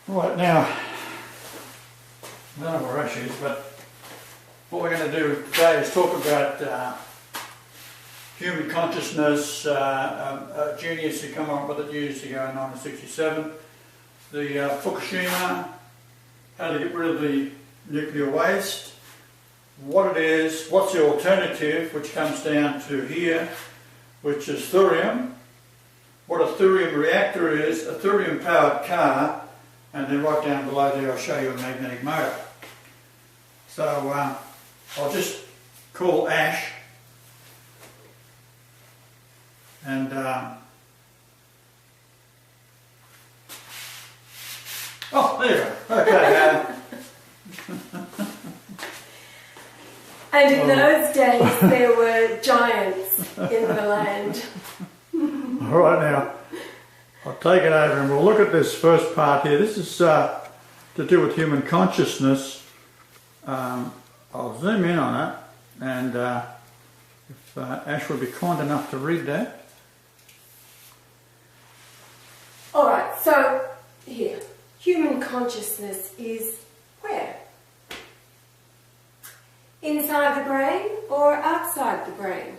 Right, now, I don't know what rush is, but what we're going to do today is talk about human consciousness. A genius who came up with it years ago in 1967. The Fukushima, how to get rid of the nuclear waste, what it is, what's the alternative, which comes down to here, which is thorium, what a thorium reactor is, a thorium powered car, and then right down below there I'll show you a magnetic motor. So I'll just call Ash, and oh, there you go. Okay. And in those days there were giants in the land. All right, now I'll take it over and we'll look at this first part here. This is to do with human consciousness. I'll zoom in on it, and if Ash would be kind enough to read that. Alright, so here, human consciousness is where? Inside the brain or outside the brain?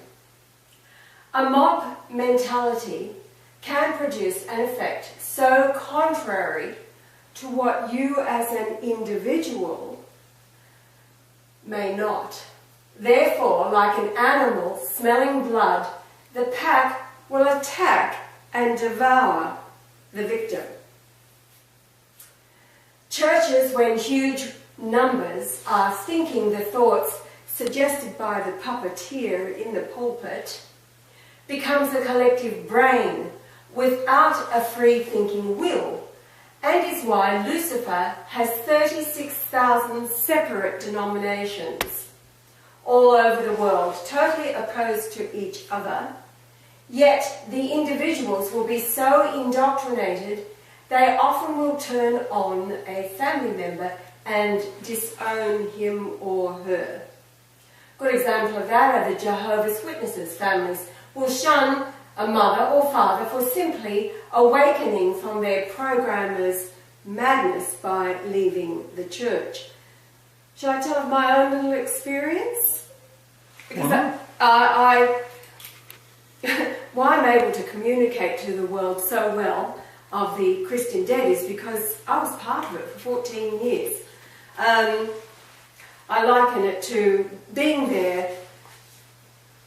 A mob mentality can produce an effect so contrary to what you as an individual may not. Therefore, like an animal smelling blood, the pack will attack and devour the victim. Churches, when huge numbers are thinking the thoughts suggested by the puppeteer in the pulpit, becomes a collective brain without a free-thinking will, and is why Lucifer has 36,000 separate denominations all over the world, totally opposed to each other. Yet the individuals will be so indoctrinated they often will turn on a family member and disown him or her. Good example of that are the Jehovah's Witnesses. Families will shun a mother or father for simply awakening from their programmer's madness by leaving the church. Shall I tell of my own little experience? Because why I'm able to communicate to the world so well of the Christian dead is because I was part of it for 14 years. I liken it to being there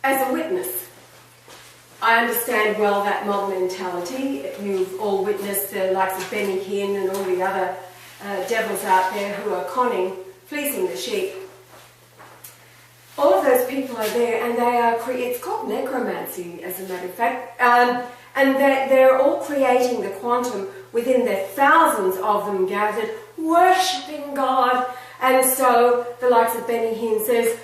as a witness. I understand well that mob mentality. You've all witnessed the likes of Benny Hinn and all the other devils out there who are conning, fleecing the sheep. All of those people are there, and they are, it's called necromancy as a matter of fact, and they're all creating the quantum within their thousands of them gathered, worshipping God. And so the likes of Benny Hinn says,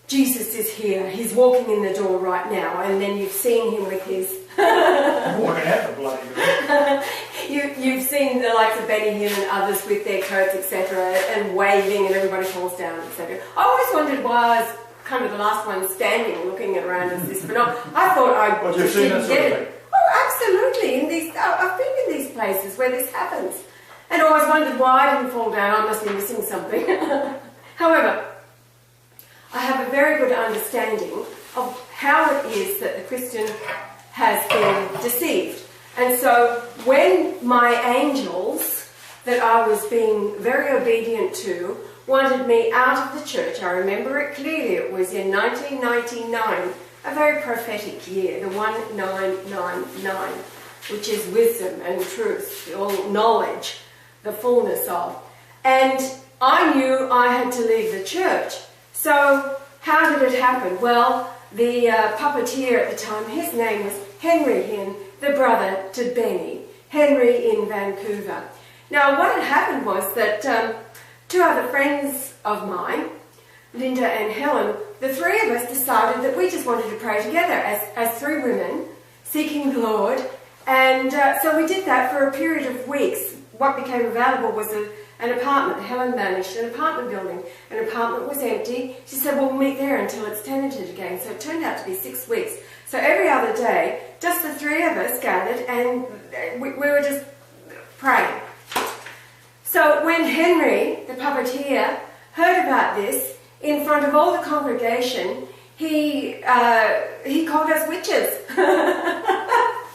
Jesus is here, he's walking in the door right now, and then you've seen him with his... Walking out the bloody door. You've seen the likes of Benny Hinn and others with their coats, etc., and waving, and everybody falls down, etc. I always wondered why I was kind of the last one standing, looking around as this phenomenon. I thought I just didn't get it. Oh, absolutely! I've been in these places where this happens, and I always wondered why I didn't fall down. I must be missing something. However, I have a very good understanding of how it is that the Christian has been deceived. And so when my angels, that I was being very obedient to, wanted me out of the church, I remember it clearly, it was in 1999, a very prophetic year, the 1999, which is wisdom and truth, all knowledge, the fullness of. And I knew I had to leave the church. So how did it happen? Well, the puppeteer at the time, his name was Henry Hinn, the brother to Benny, Henry in Vancouver. Now what had happened was that two other friends of mine, Linda and Helen, the three of us decided that we just wanted to pray together as three women seeking the Lord. And so we did that for a period of weeks. What became available was an apartment. Helen managed an apartment building. An apartment was empty. She said, well, we'll meet there until it's tenanted again. So it turned out to be 6 weeks. So every other day, just the three of us gathered, and we were just praying. So when Henry, the puppeteer, heard about this, in front of all the congregation, he called us witches.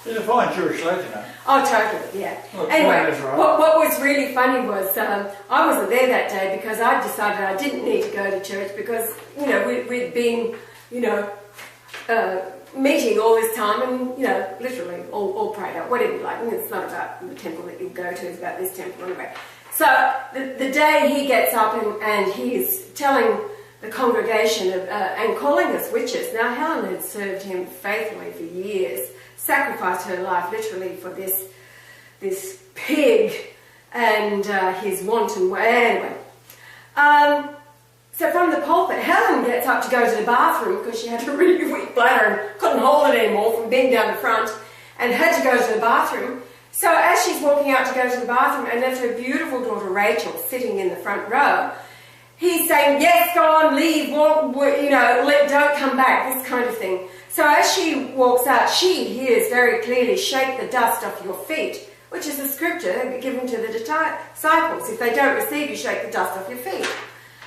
It's a fine Jewish lady, you know. Oh, totally, yeah. Well, anyway, right. what was really funny was I wasn't there that day because I decided I didn't need to go to church because, you know, we'd been, you know, meeting all this time and, you know, literally all prayed up, whatever you like. And it's not about the temple that you go to, it's about this temple anyway. So the day he gets up and he's telling the congregation and calling us witches. Now, Helen had served him faithfully for years, sacrificed her life literally for this pig and his wanton way. Anyway, so from the pulpit, Helen gets up to go to the bathroom because she had a really weak bladder and couldn't hold it anymore from being down the front and had to go to the bathroom. So as she's walking out to go to the bathroom and left her beautiful daughter Rachel sitting in the front row, he's saying, yes, go on, leave, walk, you know, don't come back, this kind of thing. So as she walks out, she hears very clearly, shake the dust off your feet, which is a scripture given to the disciples. If they don't receive you, shake the dust off your feet.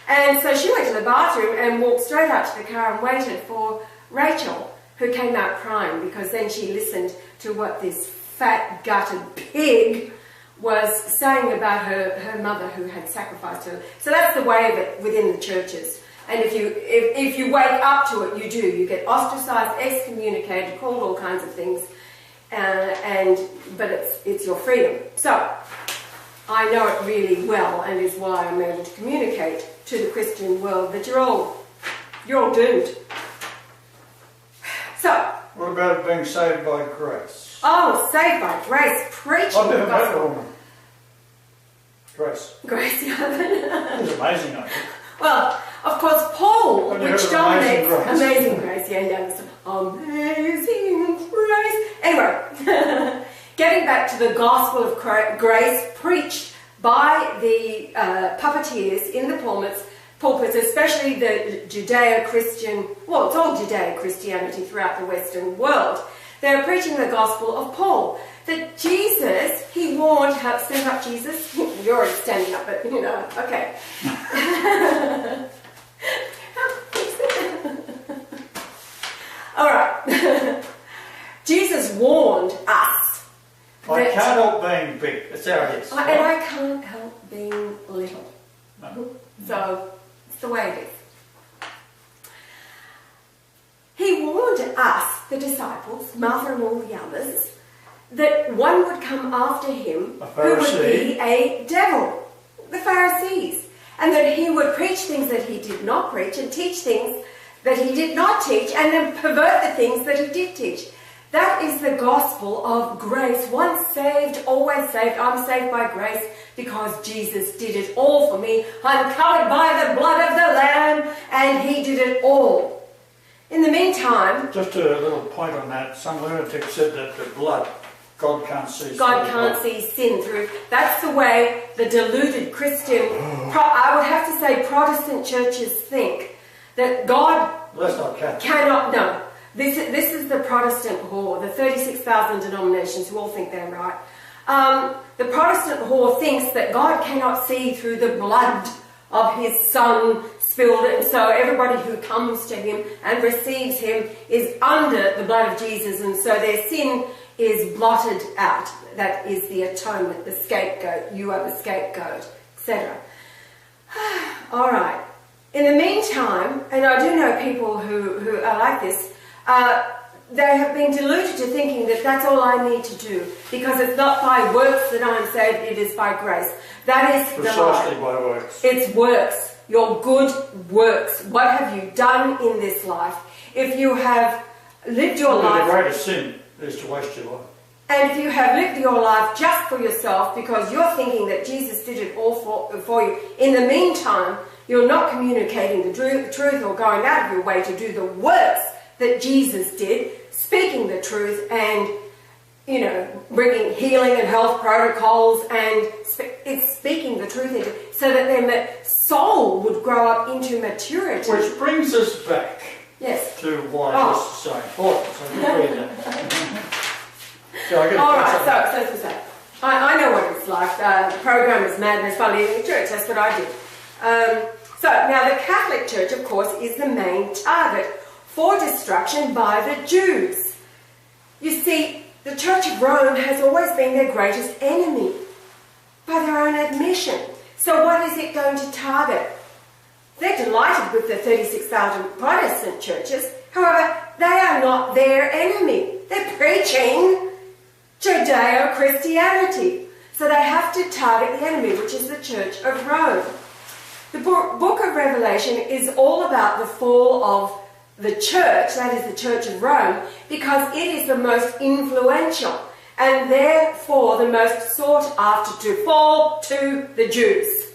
And so she went to the bathroom and walked straight out to the car and waited for Rachel, who came out crying because then she listened to what this fat, gutted pig was saying about her mother who had sacrificed her. So that's the way of it within the churches. And if you wake up to it, you do. You get ostracized, excommunicated, called all kinds of things, but it's your freedom. So I know it really well, and is why I'm able to communicate to the Christian world that you're all doomed. So what about being saved by grace? Oh, saved by grace, preaching I've the never met a gospel. woman. Grace. Grace, yeah. It's amazing, I think. Well, of course, Paul, Have you which heard of dominates Amazing Grace? yeah, amazing grace. Anyway, getting back to the gospel of grace preached by the puppeteers in the pulpits, especially the Judeo-Christian, well, it's all Judeo-Christianity throughout the Western world. They're preaching the gospel of Paul. That Jesus, he warned, stand up, Jesus. You're already standing up, but you know, okay. All right. Jesus warned us. I can't help being big. That's how it is. And I can't help being little. No. So, it's the way it is. He warned us, the disciples, Martha and all the others, that one would come after him who would be a devil, the Pharisees, and that he would preach things that he did not preach and teach things that he did not teach and then pervert the things that he did teach. That is the gospel of grace. Once saved, always saved. I'm saved by grace because Jesus did it all for me. I'm covered by the blood of the Lamb and he did it all. In the meantime... Just a little point on that. Some lunatic said that the blood, God can't see. God can't see sin through. That's the way the deluded Christian, I would have to say Protestant churches think. That God cannot, no. This is the Protestant whore, the 36,000 denominations who all think they're right. The Protestant whore thinks that God cannot see through the blood of his Son spilled, and so everybody who comes to him and receives him is under the blood of Jesus, and so their sin is blotted out. That is the atonement, the scapegoat. You are the scapegoat, etc. All right. In the meantime, and I do know people who are like this, they have been deluded to thinking that that's all I need to do, because it's not by works that I'm saved, it is by grace. That is precisely the lie. By works. It's works. Your good works. What have you done in this life? If you have lived your life... The greatest sin is to waste your life. And if you have lived your life just for yourself, because you're thinking that Jesus did it all for you, in the meantime, you're not communicating the truth or going out of your way to do the works that Jesus did, speaking the truth and, you know, bringing healing and health protocols and it's speaking the truth into, so that then the soul would grow up into maturity. Which brings us back to what I was saying. So you read that. All right, so I know what it's like the program is madness by leaving the church. That's what I did. So now the Catholic Church, of course, is the main target for destruction by the Jews. You see, the Church of Rome has always been their greatest enemy, by their own admission. So what is it going to target? They're delighted with the 36,000 Protestant churches. However, they are not their enemy. They're preaching Judeo-Christianity. So they have to target the enemy, which is the Church of Rome. The book of Revelation is all about the fall of the church, that is the Church of Rome, because it is the most influential and therefore the most sought after to fall to the Jews.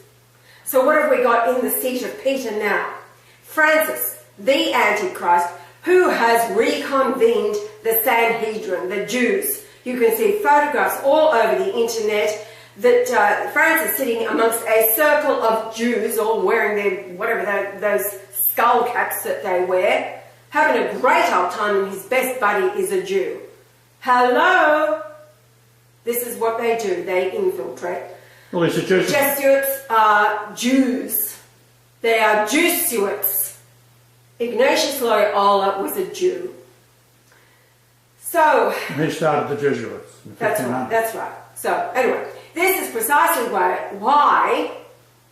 So what have we got in the seat of Peter now? Francis, the Antichrist, who has reconvened the Sanhedrin, the Jews. You can see photographs all over the internet that Francis sitting amongst a circle of Jews, all wearing their, whatever, those skull caps that they wear, having a great old time, and his best buddy is a Jew. Hello? This is what they do. They infiltrate. Well, it's a Jesuit. Jesuits are Jews. They are Jesuits. Ignatius Loyola was a Jew. So... He started the Jesuits. That's right, that's right. So, anyway, this is precisely why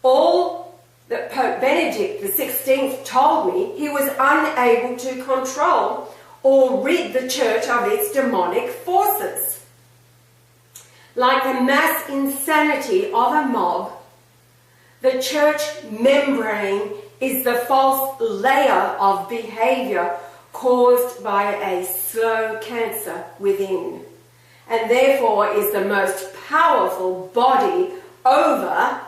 all that Pope Benedict XVI told me he was unable to control or rid the church of its demonic forces. Like the mass insanity of a mob, the church membrane is the false layer of behaviour caused by a slow cancer within, and therefore is the most powerful body over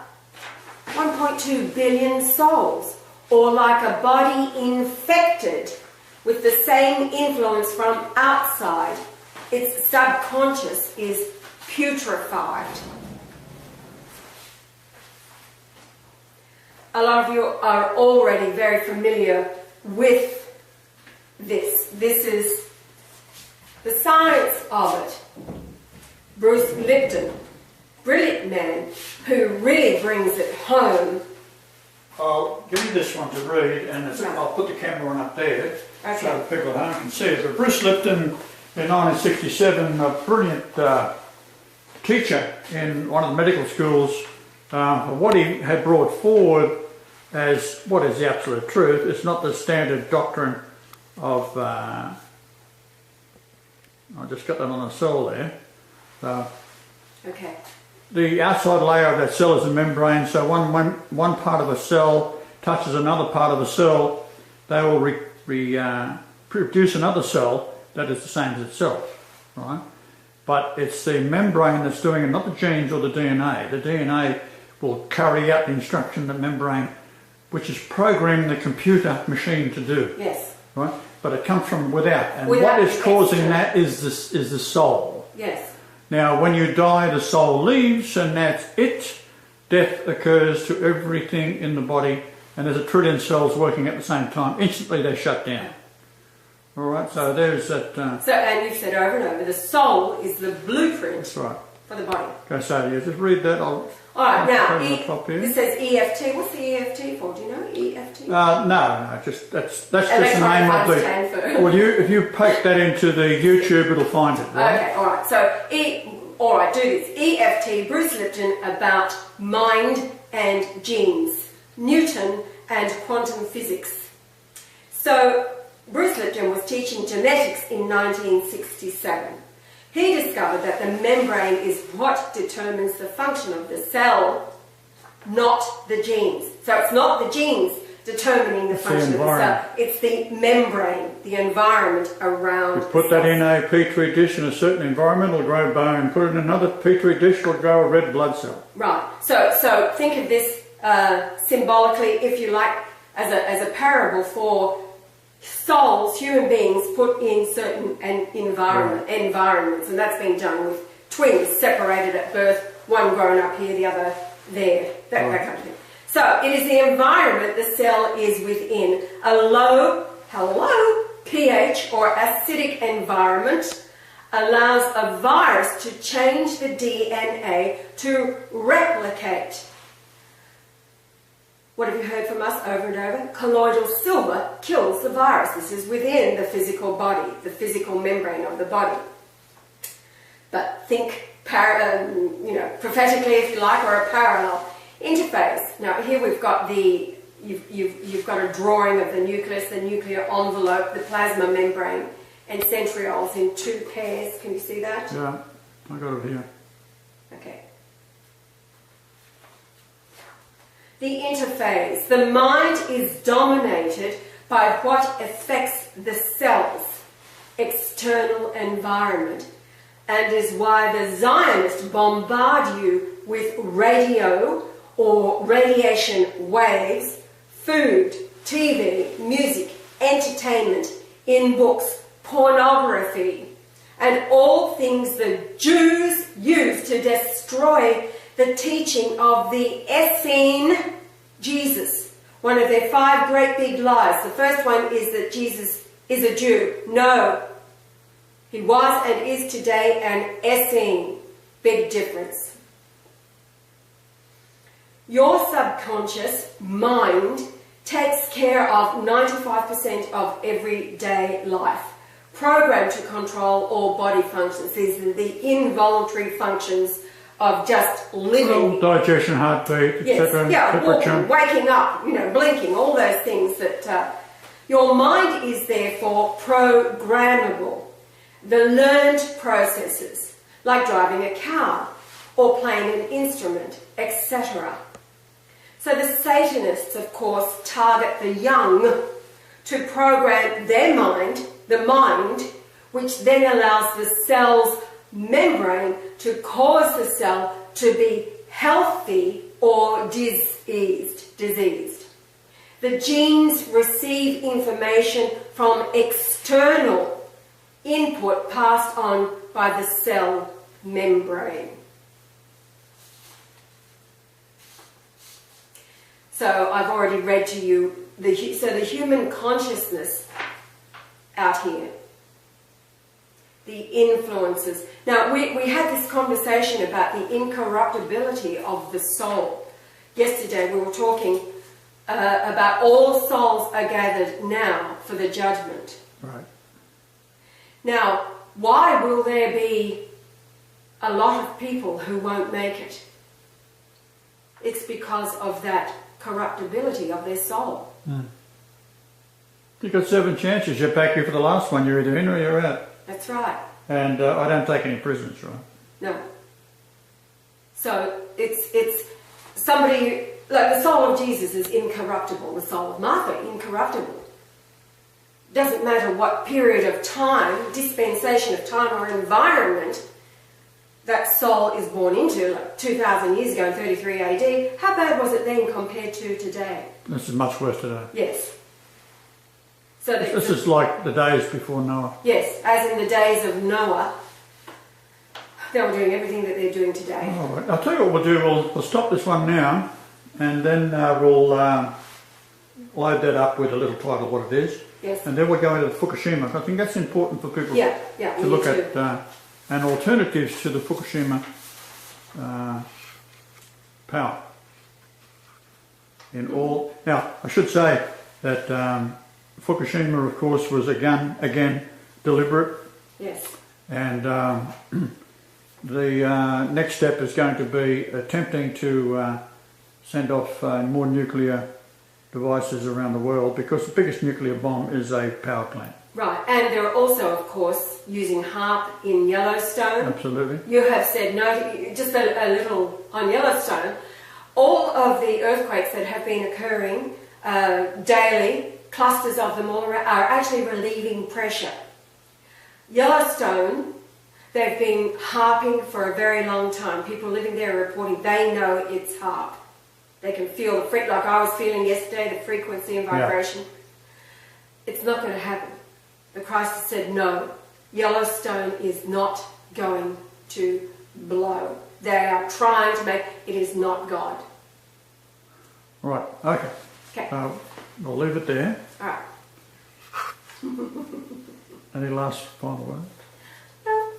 1.2 billion souls, or like a body infected with the same influence from outside. Its subconscious is putrefied. A lot of you are already very familiar with this. This is the science of it. Bruce Lipton, brilliant man, who really brings it home. I'll give you this one to read, and I'll put the camera on up there so the people at home can see it. But Bruce Lipton, in 1967, a brilliant teacher in one of the medical schools, what he had brought forward as what is the absolute truth. It's not the standard doctrine of, I just got that on the cell there. Okay. The outside layer of that cell is a membrane, so one part of a cell touches another part of a cell, they will produce another cell that is the same as itself, right? But it's the membrane that's doing it, not the genes or the DNA. The DNA will carry out the instruction, the membrane, which is programming the computer machine to do. Yes. Right? But it comes from without. And what is causing that is the soul. Yes. Now, when you die, the soul leaves, and that's it. Death occurs to everything in the body, and there's 1 trillion cells working at the same time. Instantly, they shut down. All right, so there's that. So, and you've said over and over, the soul is the blueprint. That's right. For the body. Okay, so you just read that. All right, now this says EFT. What's the EFT for? Do you know EFT? No, just that's just the name of the. Well, if you poke that into the YouTube, it'll find it. Right? Okay, all right. So all right, do this. EFT. Bruce Lipton about mind and genes, Newton and quantum physics. So Bruce Lipton was teaching genetics in 1967. He discovered that the membrane is what determines the function of the cell, not the genes. So it's not the genes determining the function of the cell. It's the membrane, the environment around. You put that in a petri dish in a certain environment, it'll grow bone. Put it in another petri dish, it'll grow a red blood cell. Right. So think of this symbolically, if you like, as a parable for souls, human beings, put in certain environments, and that's been done with twins separated at birth, one grown up here, the other there, that kind of thing. So it is the environment the cell is within. A low pH or acidic environment allows a virus to change the DNA to replicate. What have you heard from us over and over? Colloidal silver kills the virus. This is within the physical body, the physical membrane of the body. But think, prophetically, if you like, or a parallel interface. Now here we've got you've got a drawing of the nucleus, the nuclear envelope, the plasma membrane, and centrioles in two pairs. Can you see that? Yeah, I got it here. Okay. The interphase. The mind is dominated by what affects the cell's external environment, and is why the Zionists bombard you with radio or radiation waves, food, TV, music, entertainment, in books, pornography, and all things the Jews use to destroy the teaching of the Essene Jesus. One of their 5 great big lies. The first one is that Jesus is a Jew. No. He was and is today an Essene. Big difference. Your subconscious mind takes care of 95% of everyday life, programmed to control all body functions. These are the involuntary functions of just living. Well, digestion, heartbeat, etc. Yeah, walking, waking up, blinking, all those things that your mind is therefore programmable. The learned processes, like driving a car or playing an instrument, etc. So the Satanists, of course, target the young to program their mind, the mind, which then allows the cell's membrane to cause the cell to be healthy or diseased. The genes receive information from external input passed on by the cell membrane. So I've already read to you the human consciousness out here, the influences. Now we had this conversation about the incorruptibility of the soul. Yesterday we were talking about all souls are gathered now for the judgment. Right. Now, why will there be a lot of people who won't make it? It's because of that corruptibility of their soul. You've got 7 chances. You're back here for the last one. You're either in or you're out. That's right. And I don't take any prisoners, right? No. So it's somebody, like the soul of Jesus is incorruptible, the soul of Martha, incorruptible. Doesn't matter what period of time, dispensation of time or environment that soul is born into, like 2,000 years ago in 33 AD, how bad was it then compared to today? This is much worse today. Yes. So this is like the days before Noah. Yes, as in the days of Noah, they were doing everything that they're doing today. All right. I'll tell you what we'll do. We'll stop this one now, and then we'll load that up with a little title of what it is. Yes. And then we'll go into the Fukushima. I think that's important for people to look at and alternatives to the Fukushima power. Now, I should say that Fukushima, of course, was again deliberate. Yes. And the next step is going to be attempting to send off more nuclear devices around the world, because the biggest nuclear bomb is a power plant. Right, and they're also, of course, using HAARP in Yellowstone. Absolutely. You have said no, just a little on Yellowstone. All of the earthquakes that have been occurring daily, clusters of them all around, are actually relieving pressure. Yellowstone, they've been harping for a very long time. People living there are reporting they know it's HAARP. They can feel the like I was feeling yesterday, the frequency and vibration. Yeah. It's not going to happen. The Christ has said no. Yellowstone is not going to blow. They are trying to make it is not God. Right. Okay. Okay. We'll leave it there. All right. Any last final words? No.